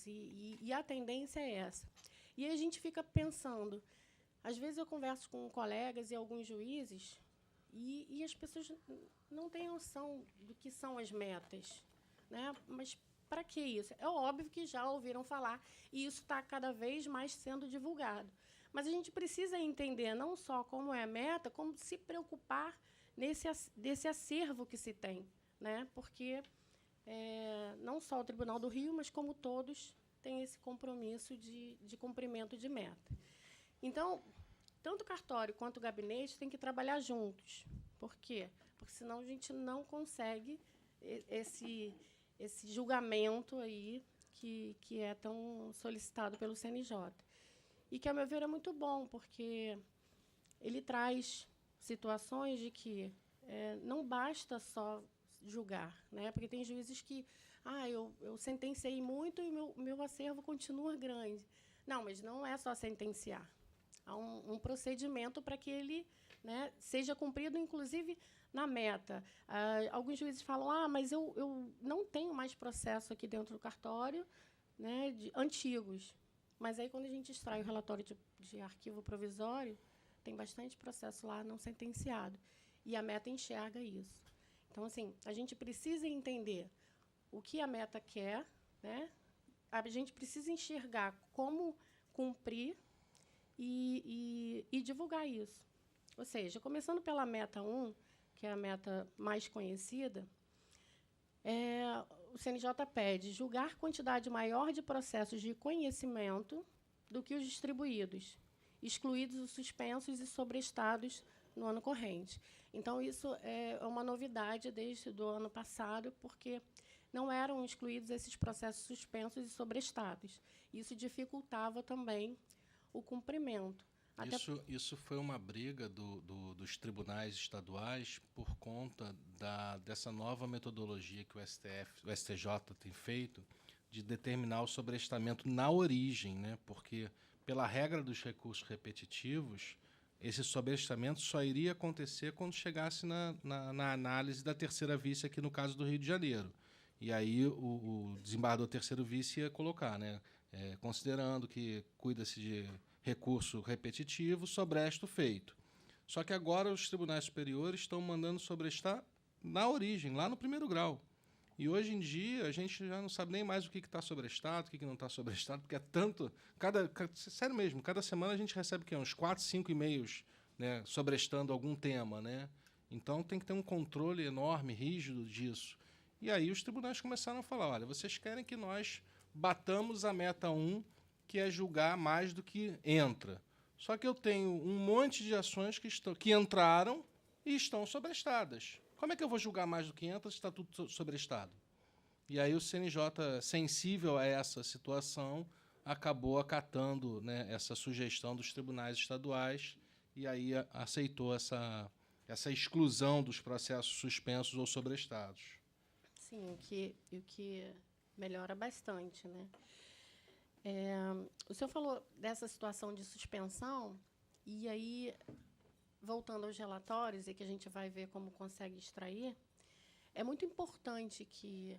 E a tendência é essa. E aí a gente fica pensando, às vezes eu converso com colegas e alguns juízes, e as pessoas não têm noção do que são as metas, né? Mas para que isso? É óbvio que já ouviram falar, e isso está cada vez mais sendo divulgado. Mas a gente precisa entender não só como é a meta, como se preocupar desse acervo que se tem, né? Porque não só o Tribunal do Rio, mas como todos têm esse compromisso de cumprimento de meta. Então, tanto o cartório quanto o gabinete têm que trabalhar juntos. Por quê? Porque senão a gente não consegue esse julgamento aí que é tão solicitado pelo CNJ. E que, a meu ver, é muito bom, porque ele traz situações de que não basta só julgar, né? Porque tem juízes que eu sentenciei muito e meu acervo continua grande. Não, mas não é só sentenciar. Há um procedimento para que ele, né, seja cumprido, inclusive na meta. Alguns juízes falam, mas eu não tenho mais processo aqui dentro do cartório, né, antigos. Mas aí, quando a gente extrai o relatório de arquivo provisório, tem bastante processo lá não sentenciado. E a meta enxerga isso. Então, assim, a gente precisa entender o que a meta quer, né? A gente precisa enxergar como cumprir e divulgar isso. Ou seja, começando pela meta 1, que é a meta mais conhecida, o CNJ pede julgar quantidade maior de processos de conhecimento do que os distribuídos, excluídos os suspensos e sobrestados no ano corrente. Então, isso é uma novidade desde o ano passado, porque não eram excluídos esses processos suspensos e sobrestados. Isso dificultava também o cumprimento. Isso foi uma briga dos tribunais estaduais por conta dessa nova metodologia que o STJ tem feito de determinar o sobrestamento na origem, né? Porque, pela regra dos recursos repetitivos, esse sobrestamento só iria acontecer quando chegasse na análise da terceira vice, aqui no caso do Rio de Janeiro. E aí o desembargador terceiro vice ia colocar, né? Considerando que cuida-se de recurso repetitivo, sobresto feito. Só que agora os tribunais superiores estão mandando sobrestar na origem, lá no primeiro grau. E hoje em dia a gente já não sabe nem mais o que está sobrestado, o que não está sobrestado, porque é tanto. Sério mesmo, cada semana a gente recebe uns 4, 5 e-mails, né, sobrestando algum tema, né? Então tem que ter um controle enorme, rígido disso. E aí os tribunais começaram a falar, olha, vocês querem que nós batamos a meta 1, que é julgar mais do que entra. Só que eu tenho um monte de ações que entraram e estão sobrestadas. Como é que eu vou julgar mais do que entra se está tudo sobrestado? E aí o CNJ, sensível a essa situação, acabou acatando, né, essa sugestão dos tribunais estaduais e aí aceitou essa exclusão dos processos suspensos ou sobrestados. Sim, o que melhora bastante, né? O senhor falou dessa situação de suspensão, e aí, voltando aos relatórios, e que a gente vai ver como consegue extrair, é muito importante que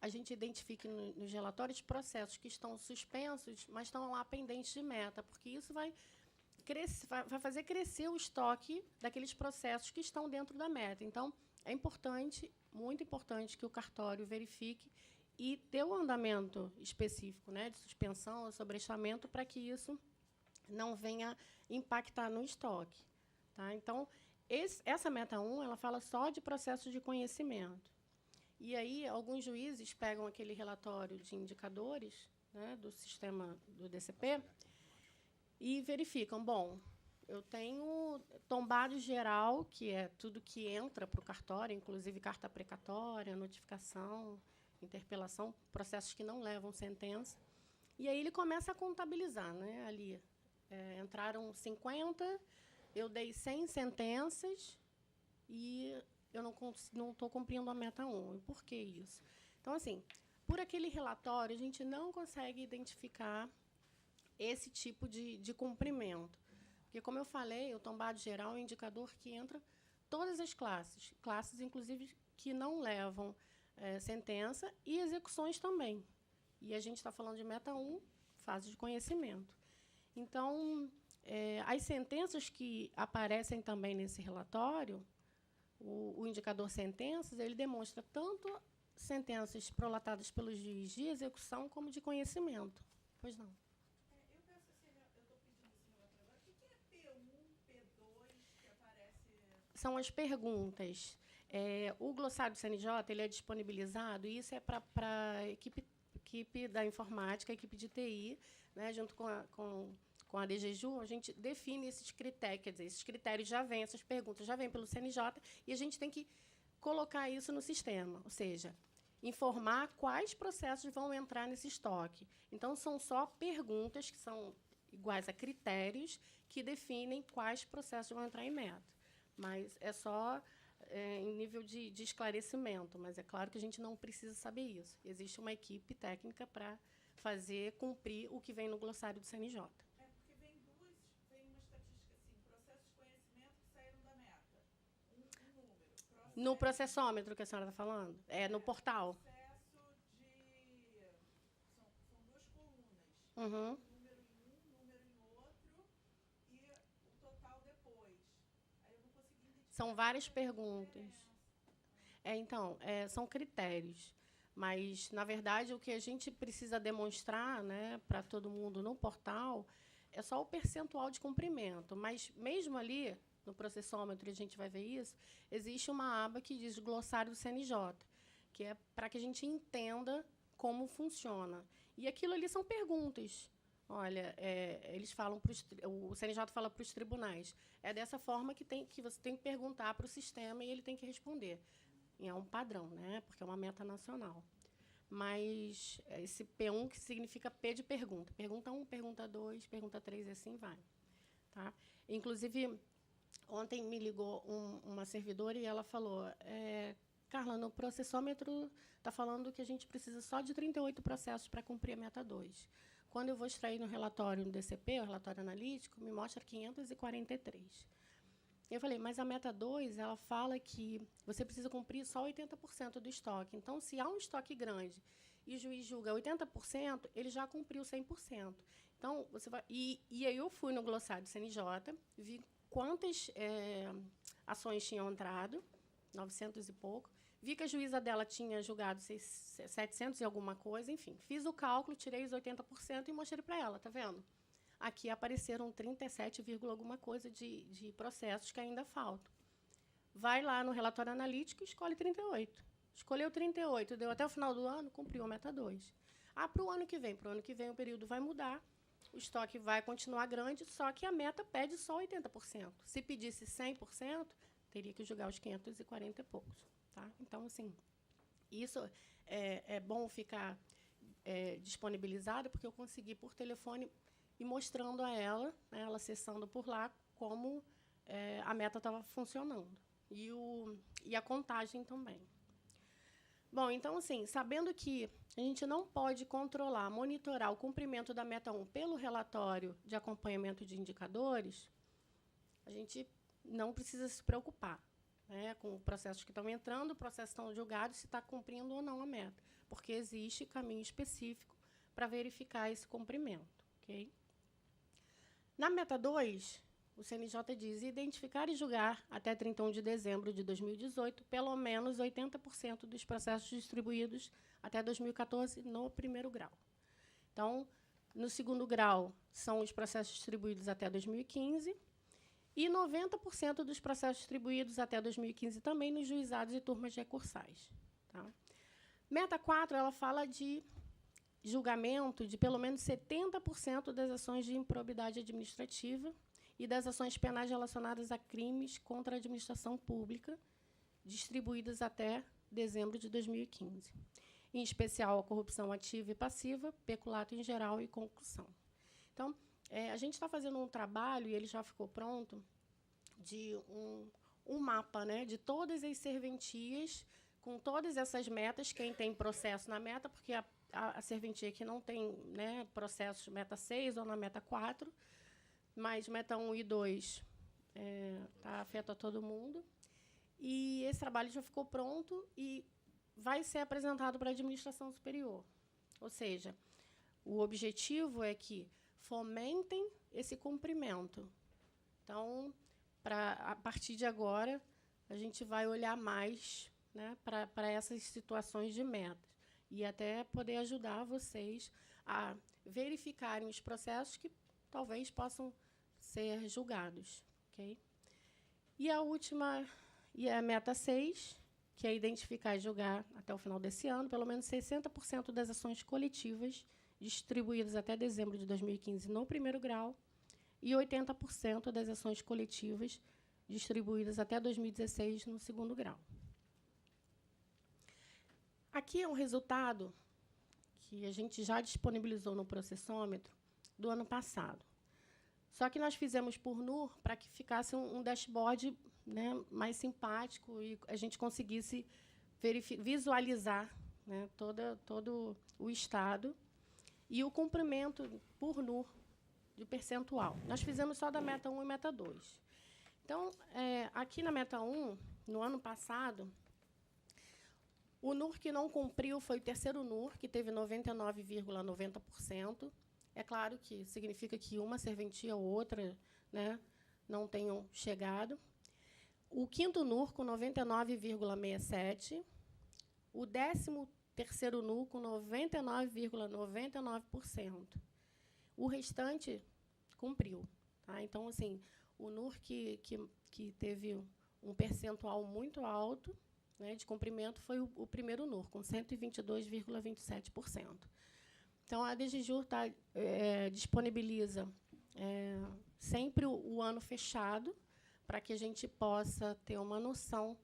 a gente identifique nos relatórios processos que estão suspensos, mas estão lá pendentes de meta, porque isso vai fazer crescer o estoque daqueles processos que estão dentro da meta. Então, é importante, muito importante, que o cartório verifique e ter o andamento específico, né, de suspensão ou sobrestamento, para que isso não venha impactar no estoque. Tá? Então, essa meta 1 ela fala só de processos de conhecimento. E aí, alguns juízes pegam aquele relatório de indicadores, né, do sistema do DCP e verificam, bom, eu tenho tombado geral, que é tudo que entra para o cartório, inclusive carta precatória, notificação, interpelação, processos que não levam sentença. E aí ele começa a contabilizar, né, ali. Entraram 50, eu dei 100 sentenças e eu não estou cumprindo a meta 1. E por que isso? Então, assim, por aquele relatório, a gente não consegue identificar esse tipo de cumprimento. Porque, como eu falei, o tombado geral é um indicador que entra todas as classes, inclusive, que não levam sentença, e execuções também. E a gente está falando de meta 1, fase de conhecimento. Então, as sentenças que aparecem também nesse relatório, o indicador sentenças, ele demonstra tanto sentenças prolatadas pelo juiz de execução como de conhecimento. Pois não. Eu peço esse, eu estou pedindo esse relatório agora. O que é P1, P2 que aparece? São as perguntas. O glossário do CNJ ele é disponibilizado, e isso é para a equipe da informática, a equipe de TI, né, junto com a DGJU, a gente define esses critérios, quer dizer, esses critérios já vêm, essas perguntas já vêm pelo CNJ, e a gente tem que colocar isso no sistema, ou seja, informar quais processos vão entrar nesse estoque. Então, são só perguntas que são iguais a critérios que definem quais processos vão entrar em meta. Mas é só em nível de esclarecimento, mas é claro que a gente não precisa saber isso. Existe uma equipe técnica para fazer cumprir o que vem no glossário do CNJ. Porque vem uma estatística assim, processos de conhecimento que saíram da meta. Um número. No processômetro que a senhora está falando? No portal. Processo de... São duas colunas. Uhum. Número em um, número em outro, e o total depois. Aí eu não consegui identificar. São várias perguntas. Então, são critérios. Mas, na verdade, o que a gente precisa demonstrar, né, para todo mundo no portal é só o percentual de cumprimento. Mas, mesmo ali, no processômetro, a gente vai ver isso, existe uma aba que diz glossário do CNJ, que é para que a gente entenda como funciona. E aquilo ali são perguntas. Olha, eles falam o CNJ fala para os tribunais. É dessa forma que você tem que perguntar para o sistema e ele tem que responder. E é um padrão, né? Porque é uma meta nacional. Mas esse P1 que significa P de pergunta. Pergunta 1, pergunta 2, pergunta 3 e assim vai. Tá? Inclusive, ontem me ligou uma servidora e ela falou, Carla, no processômetro está falando que a gente precisa só de 38 processos para cumprir a meta 2. Quando eu vou extrair no relatório no DCP, o relatório analítico, me mostra 543. Eu falei, mas a meta 2, ela fala que você precisa cumprir só 80% do estoque. Então, se há um estoque grande e o juiz julga 80%, ele já cumpriu 100%. Então, você vai... E aí eu fui no glossário do CNJ, vi quantas ações tinham entrado, 900 e pouco. Vi que a juíza dela tinha julgado 700 e alguma coisa, enfim. Fiz o cálculo, tirei os 80% e mostrei para ela, tá vendo? Aqui apareceram 37, alguma coisa de processos que ainda faltam. Vai lá no relatório analítico e escolhe 38. Escolheu 38, deu até o final do ano, cumpriu a meta 2. Para o ano que vem. Para o ano que vem o período vai mudar, o estoque vai continuar grande, só que a meta pede só 80%. Se pedisse 100%, teria que julgar os 540 e poucos. Tá? Então, assim, isso é bom ficar disponibilizado, porque eu consegui, por telefone, e mostrando a ela, né, ela acessando por lá, como a meta estava funcionando. E a contagem também. Bom, então, assim, sabendo que a gente não pode controlar, monitorar o cumprimento da meta 1 pelo relatório de acompanhamento de indicadores, a gente não precisa se preocupar, né, com processos que estão entrando, processos que estão julgados, se está cumprindo ou não a meta, porque existe caminho específico para verificar esse cumprimento. Okay? Na meta 2, o CNJ diz identificar e julgar até 31 de dezembro de 2018 pelo menos 80% dos processos distribuídos até 2014 no primeiro grau. Então, no segundo grau, são os processos distribuídos até 2015 e 90% dos processos distribuídos até 2015 também nos juizados e turmas recursais. Tá? Meta 4, ela fala de julgamento de pelo menos 70% das ações de improbidade administrativa e das ações penais relacionadas a crimes contra a administração pública, distribuídas até dezembro de 2015. Em especial, a corrupção ativa e passiva, peculato em geral e concussão. Então, a gente está fazendo um trabalho, e ele já ficou pronto, de um mapa, né, de todas as serventias, com todas essas metas, quem tem processo na meta, porque a serventia que não tem, né, processos meta 6 ou na meta 4, mas meta 1 e 2 está afeto a todo mundo. E esse trabalho já ficou pronto e vai ser apresentado para a administração superior. Ou seja, o objetivo é que fomentem esse cumprimento. Então, a partir de agora, a gente vai olhar mais, né, para essas situações de metas e até poder ajudar vocês a verificarem os processos que talvez possam ser julgados. Okay? E a última, e a meta 6, que é identificar e julgar, até o final desse ano, pelo menos 60% das ações coletivas distribuídas até dezembro de 2015 no primeiro grau e 80% das ações coletivas distribuídas até 2016 no segundo grau. Aqui é um resultado que a gente já disponibilizou no processômetro do ano passado. Só que nós fizemos por NUR para que ficasse um dashboard, né, mais simpático e a gente conseguisse visualizar, né, todo o estado e o cumprimento por NUR de percentual. Nós fizemos só da meta 1 e meta 2. Então, aqui na meta 1, no ano passado, o NUR que não cumpriu foi o terceiro NUR, que teve 99,90%. É claro que significa que uma serventia ou outra, né, não tenham chegado. O quinto NUR, com 99,67%. O 13º NUR, com 99,99%. O restante cumpriu. Tá? Então, assim, o NUR que teve um percentual muito alto, né, de cumprimento foi o primeiro NUR, com 122,27%. Então, a DGJUR disponibiliza sempre o ano fechado para que a gente possa ter uma noção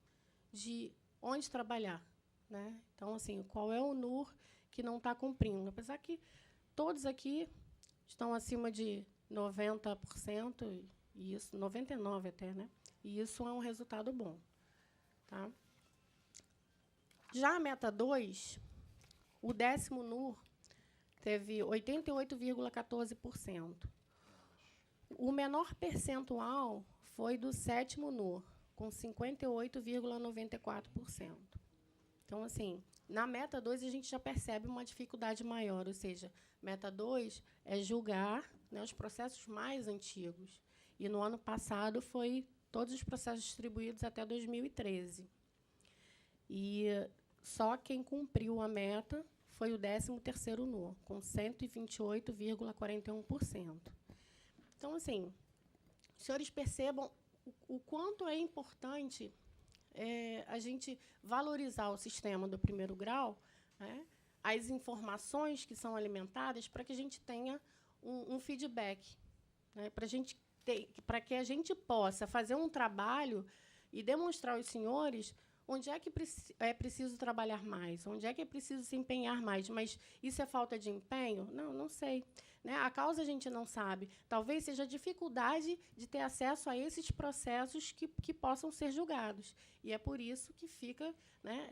de onde trabalhar. Né? Então, assim, qual é o NUR que não está cumprindo? Apesar que todos aqui estão acima de 90%, e isso, 99% até, né? E isso é um resultado bom. Tá? Já a meta 2, o 10º NUR teve 88,14%. O menor percentual foi do 7º NUR, com 58,94%. Então, assim, na meta 2, a gente já percebe uma dificuldade maior, ou seja, meta 2 é julgar, né, os processos mais antigos. E, no ano passado, foi todos os processos distribuídos até 2013. E só quem cumpriu a meta foi o 13º NUR, com 128,41%. Então, assim, os senhores percebam o quanto é importante a gente valorizar o sistema do primeiro grau, né, as informações que são alimentadas para que a gente tenha um feedback, né, para que a gente possa fazer um trabalho e demonstrar aos senhores onde é que é preciso trabalhar mais, onde é que é preciso se empenhar mais. Mas isso é falta de empenho? Não sei. Né? A causa a gente não sabe. Talvez seja a dificuldade de ter acesso a esses processos que possam ser julgados. E é por isso que fica, né,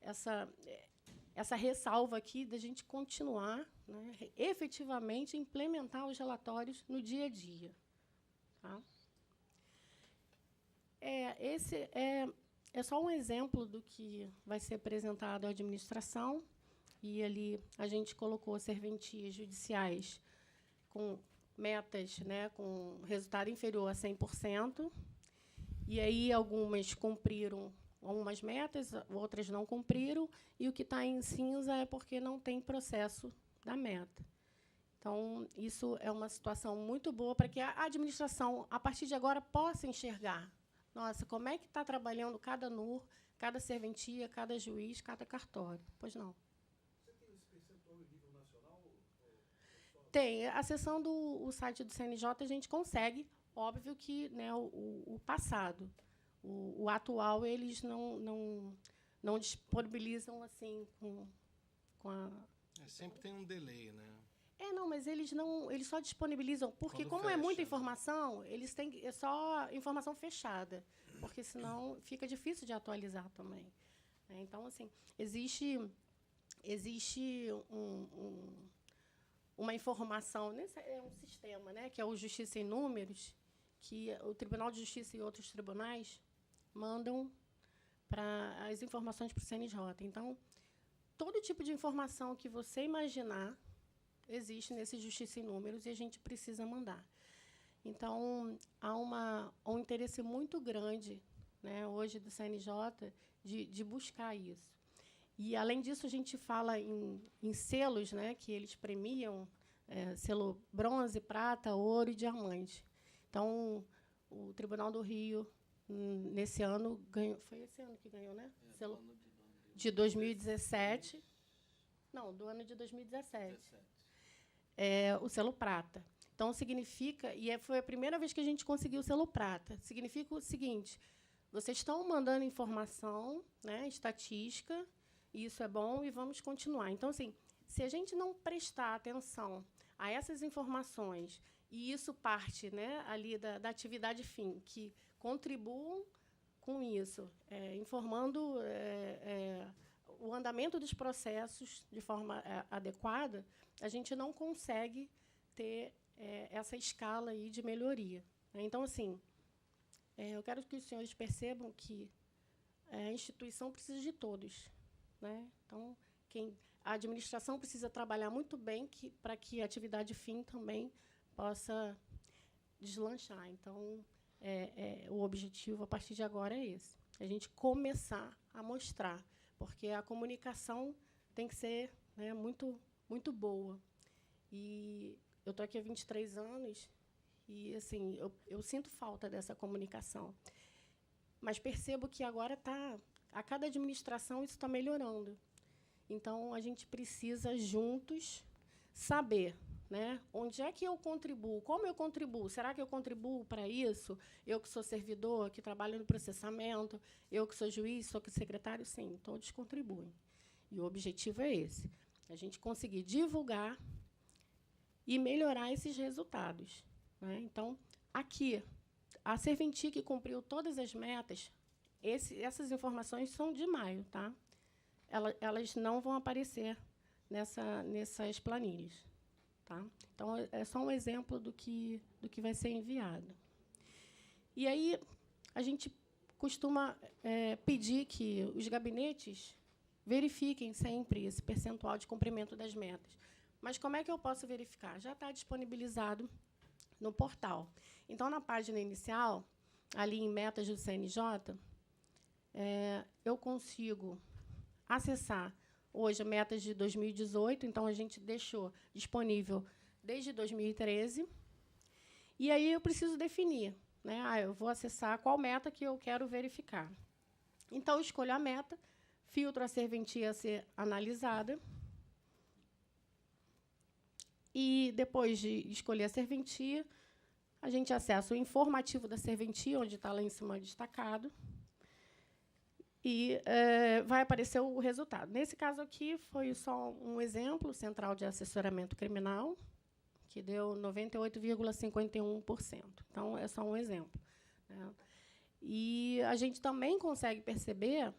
essa ressalva aqui da gente continuar, né, efetivamente implementar os relatórios no dia a dia. Tá? Esse é só um exemplo do que vai ser apresentado à administração. E ali a gente colocou serventias judiciais com metas, né, com resultado inferior a 100%. E aí algumas cumpriram algumas metas, outras não cumpriram. E o que está em cinza é porque não tem processo da meta. Então, isso é uma situação muito boa para que a administração, a partir de agora, possa enxergar. Nossa, como é que está trabalhando cada NUR, cada serventia, cada juiz, cada cartório? Pois não. Você tem esse percentual em nível nacional? Tem. Acessando o site do CNJ, a gente consegue. Óbvio que, né, o passado. O atual, eles não disponibilizam assim com a... Sempre tem um delay, né? Não, mas eles só disponibilizam, porque como é muita informação, eles têm só informação fechada, porque senão fica difícil de atualizar também. Então, assim, existe uma informação, é um sistema, né, que é o Justiça em Números, que o Tribunal de Justiça e outros tribunais mandam as informações para o CNJ. Então, todo tipo de informação que você imaginar existe nesse Justiça em Números e a gente precisa mandar. Então, há um interesse muito grande, né, hoje do CNJ de buscar isso. E, além disso, a gente fala em selos, né, que eles premiam, selo bronze, prata, ouro e diamante. Então, o Tribunal do Rio, nesse ano, ganhou... Foi esse ano que ganhou, né? Selo de 2017. Não, do ano de 2017. O selo prata. Então, significa... E foi a primeira vez que a gente conseguiu o selo prata. Significa o seguinte: vocês estão mandando informação, né, estatística, e isso é bom, e vamos continuar. Então, assim, se a gente não prestar atenção a essas informações, e isso parte, né, ali da atividade fim, que contribuam com isso, informando o andamento dos processos de forma adequada, a gente não consegue ter essa escala aí de melhoria. Então, assim, eu quero que os senhores percebam que a instituição precisa de todos, né? Então, a administração precisa trabalhar muito bem para que a atividade fim também possa deslanchar. Então, o objetivo, a partir de agora, é esse: a gente começar a mostrar, porque a comunicação tem que ser, né, muito, muito boa. E eu estou aqui há 23 anos e, assim, eu sinto falta dessa comunicação. Mas percebo que agora a cada administração isso está melhorando. Então, a gente precisa, juntos, saber, né, onde é que eu contribuo, como eu contribuo, será que eu contribuo para isso? Eu que sou servidor, que trabalho no processamento, eu que sou juiz, sou secretário, sim, todos contribuem. E o objetivo é esse: a gente conseguir divulgar e melhorar esses resultados, né? Então, aqui, a Serventia, que cumpriu todas as metas, essas informações são de maio, tá? Elas não vão aparecer nessas planilhas, tá? Então, é só um exemplo do que vai ser enviado. E aí, a gente costuma pedir que os gabinetes verifiquem sempre esse percentual de cumprimento das metas. Mas como é que eu posso verificar? Já está disponibilizado no portal. Então, na página inicial, ali em metas do CNJ, eu consigo acessar hoje metas de 2018, então a gente deixou disponível desde 2013. E aí eu preciso definir, né? Eu vou acessar qual meta que eu quero verificar. Então, eu escolho a meta, filtro a serventia a ser analisada. E, depois de escolher a serventia, a gente acessa o informativo da serventia, onde está lá em cima destacado, e vai aparecer o resultado. Nesse caso aqui, foi só um exemplo: Central de Assessoramento Criminal, que deu 98,51%. Então, é só um exemplo, né? E a gente também consegue perceber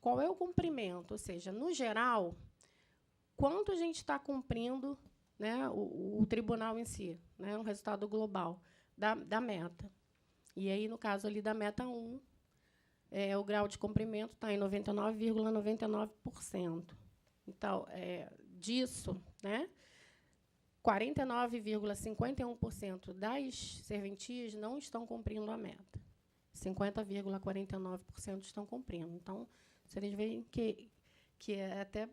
qual é o cumprimento, ou seja, no geral, quanto a gente está cumprindo, né, o tribunal em si, né, um resultado global da meta. E aí, no caso ali da meta 1, o grau de cumprimento está em 99,99%. Então, disso, né, 49,51% das serventias não estão cumprindo a meta. 50,49% estão cumprindo. Então, vocês veem que é até,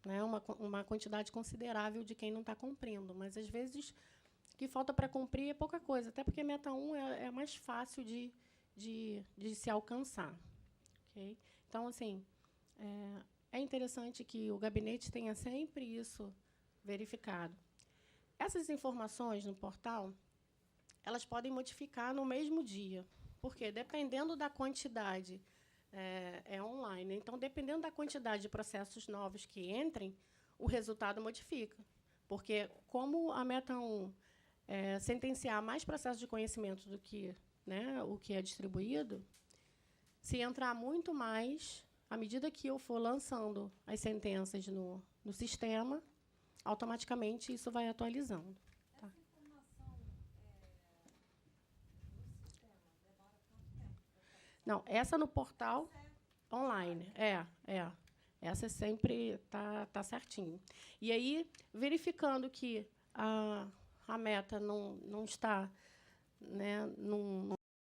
né, uma quantidade considerável de quem não está cumprindo. Mas, às vezes, o que falta para cumprir é pouca coisa, até porque a meta 1 é mais fácil de se alcançar. Okay? Então, assim, é interessante que o gabinete tenha sempre isso verificado. Essas informações no portal, elas podem modificar no mesmo dia, porque, dependendo da quantidade, online. Então, dependendo da quantidade de processos novos que entrem, o resultado modifica. Porque, como a meta 1 sentenciar mais processos de conhecimento do que, né, o que é distribuído, se entrar muito mais, à medida que eu for lançando as sentenças no sistema, automaticamente isso vai atualizando. Tá? Essa informação no sistema demora quanto tempo? Não, essa no portal online. Essa sempre tá certinho. E aí, verificando que a meta não está, né, num